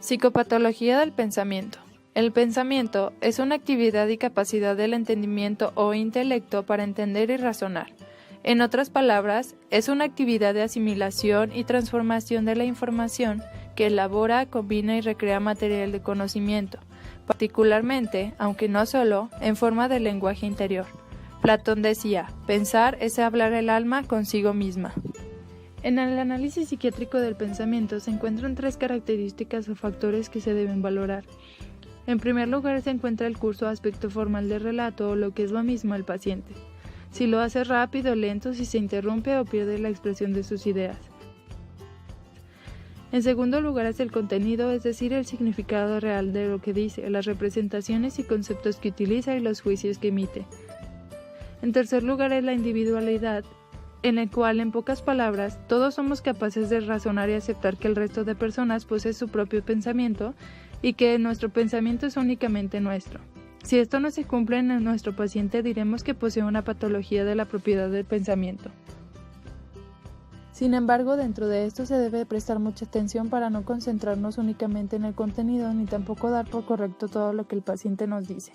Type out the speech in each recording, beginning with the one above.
Psicopatología del pensamiento. El pensamiento es una actividad y capacidad del entendimiento o intelecto para entender y razonar. En otras palabras, es una actividad de asimilación y transformación de la información que elabora, combina y recrea material de conocimiento, particularmente, aunque no solo, en forma de lenguaje interior. Platón decía, pensar es hablar el alma consigo misma. En el análisis psiquiátrico del pensamiento se encuentran 3 características o factores que se deben valorar. En primer lugar se encuentra el curso o aspecto formal del relato o lo que es lo mismo el paciente. Si lo hace rápido o lento, si se interrumpe o pierde la expresión de sus ideas. En segundo lugar es el contenido, es decir, el significado real de lo que dice, las representaciones y conceptos que utiliza y los juicios que emite. En tercer lugar es la individualidad, en el cual, en pocas palabras, todos somos capaces de razonar y aceptar que el resto de personas posee su propio pensamiento y que nuestro pensamiento es únicamente nuestro. Si esto no se cumple en nuestro paciente, diremos que posee una patología de la propiedad del pensamiento. Sin embargo, dentro de esto se debe prestar mucha atención para no concentrarnos únicamente en el contenido ni tampoco dar por correcto todo lo que el paciente nos dice.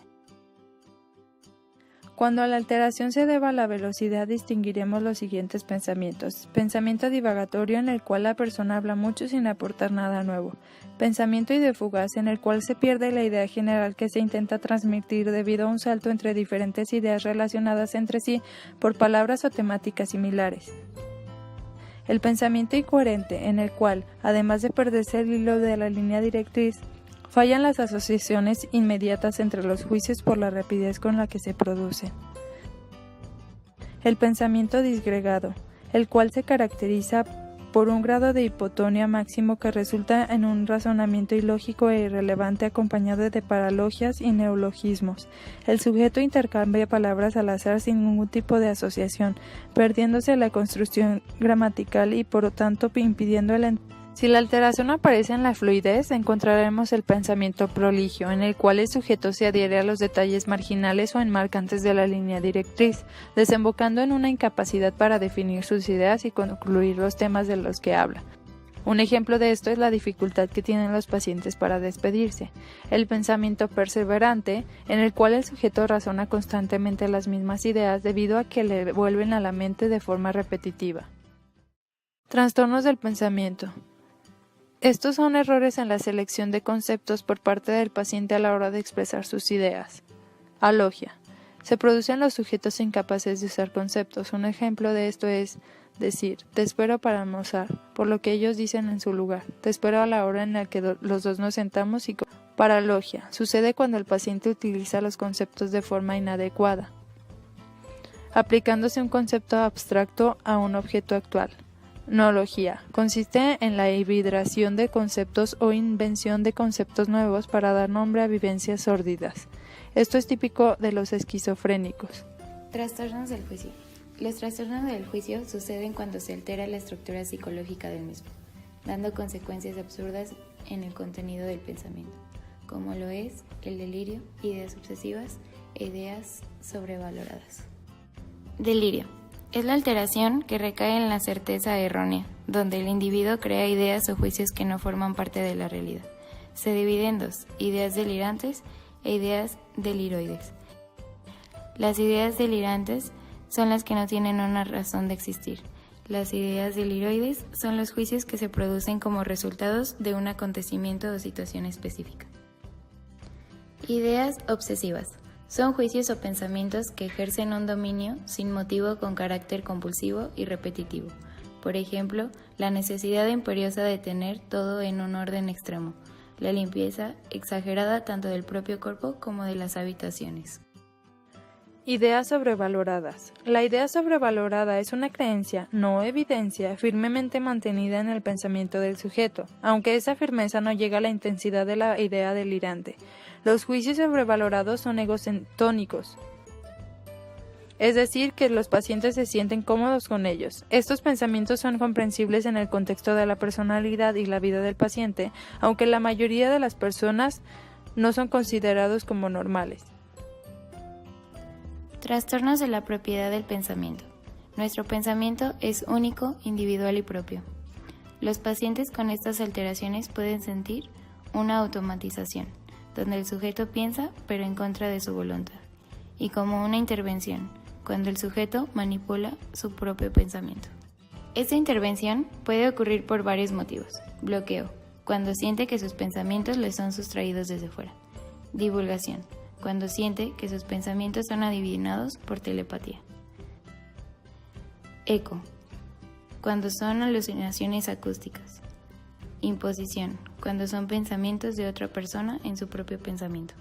Cuando la alteración se deba a la velocidad, distinguiremos los siguientes pensamientos. Pensamiento divagatorio, en el cual la persona habla mucho sin aportar nada nuevo. Pensamiento idefugaz, en el cual se pierde la idea general que se intenta transmitir debido a un salto entre diferentes ideas relacionadas entre sí por palabras o temáticas similares. El pensamiento incoherente, en el cual, además de perderse el hilo de la línea directriz, fallan las asociaciones inmediatas entre los juicios por la rapidez con la que se producen. El pensamiento disgregado, el cual se caracteriza por un grado de hipotonía máximo que resulta en un razonamiento ilógico e irrelevante acompañado de paralogias y neologismos. El sujeto intercambia palabras al azar sin ningún tipo de asociación, perdiéndose la construcción gramatical y por lo tanto impidiendo el Si la alteración aparece en la fluidez, encontraremos el pensamiento proligio, en el cual el sujeto se adhiere a los detalles marginales o enmarcantes de la línea directriz, desembocando en una incapacidad para definir sus ideas y concluir los temas de los que habla. Un ejemplo de esto es la dificultad que tienen los pacientes para despedirse. El pensamiento perseverante, en el cual el sujeto razona constantemente las mismas ideas debido a que le vuelven a la mente de forma repetitiva. Trastornos del pensamiento. Estos son errores en la selección de conceptos por parte del paciente a la hora de expresar sus ideas. Alogia. Se producen los sujetos incapaces de usar conceptos. Un ejemplo de esto es decir, te espero para almorzar, por lo que ellos dicen en su lugar. Te espero a la hora en la que los dos nos sentamos y Paralogia. Sucede cuando el paciente utiliza los conceptos de forma inadecuada, aplicándose un concepto abstracto a un objeto actual. Noología. Consiste en la hibridación de conceptos o invención de conceptos nuevos para dar nombre a vivencias sórdidas. Esto es típico de los esquizofrénicos. Trastornos del juicio. Los trastornos del juicio suceden cuando se altera la estructura psicológica del mismo, dando consecuencias absurdas en el contenido del pensamiento, como lo es el delirio, ideas obsesivas e ideas sobrevaloradas. Delirio. Es la alteración que recae en la certeza errónea, donde el individuo crea ideas o juicios que no forman parte de la realidad. Se divide en dos, ideas delirantes e ideas deliroides. Las ideas delirantes son las que no tienen una razón de existir. Las ideas deliroides son los juicios que se producen como resultados de un acontecimiento o situación específica. Ideas obsesivas. Son juicios o pensamientos que ejercen un dominio sin motivo con carácter compulsivo y repetitivo. Por ejemplo, la necesidad imperiosa de tener todo en un orden extremo, la limpieza exagerada tanto del propio cuerpo como de las habitaciones. Ideas sobrevaloradas. La idea sobrevalorada es una creencia, no evidencia, firmemente mantenida en el pensamiento del sujeto, aunque esa firmeza no llega a la intensidad de la idea delirante. Los juicios sobrevalorados son egocentónicos, es decir, que los pacientes se sienten cómodos con ellos. Estos pensamientos son comprensibles en el contexto de la personalidad y la vida del paciente, aunque la mayoría de las personas no son considerados como normales. Trastornos de la propiedad del pensamiento. Nuestro pensamiento es único, individual y propio. Los pacientes con estas alteraciones pueden sentir una automatización, donde el sujeto piensa pero en contra de su voluntad, y como una intervención, cuando el sujeto manipula su propio pensamiento. Esta intervención puede ocurrir por varios motivos. Bloqueo, cuando siente que sus pensamientos le son sustraídos desde fuera. Divulgación, cuando siente que sus pensamientos son adivinados por telepatía. Eco, cuando son alucinaciones acústicas. Imposición, cuando son pensamientos de otra persona en su propio pensamiento.